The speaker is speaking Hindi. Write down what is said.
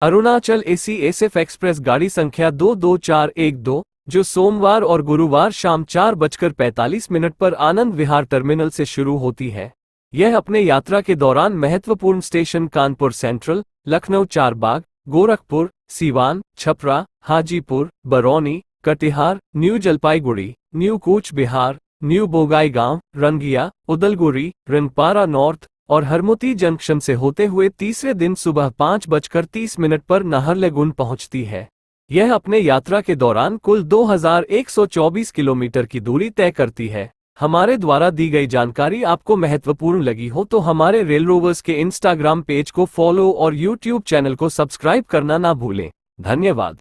अरुणाचल एसी एसएफ एक्सप्रेस गाड़ी संख्या 22412, जो सोमवार और गुरुवार शाम 4:45 पर आनंद विहार टर्मिनल से शुरू होती है। यह अपने यात्रा के दौरान महत्वपूर्ण station Kanpur central, Lucknow Charbagh, Gorakhpur, Siwan, Chhapra, Hajipur, Barauni, Katihar, new Jalpaiguri, new Cooch Behar, new Bongaigaon, Rangiya, Udalguri, Rangapara north और हरमुती जंक्शन से होते हुए तीसरे दिन सुबह 5:30 पर नाहरलगुन पहुंचती है। यह अपने यात्रा के दौरान कुल 2124 किलोमीटर की दूरी तय करती है। हमारे द्वारा दी गई जानकारी आपको महत्वपूर्ण लगी हो तो हमारे रेल रोवर्स के इंस्टाग्राम पेज को फॉलो और यूट्यूब चैनल को सब्सक्राइब करना ना भूलें। धन्यवाद।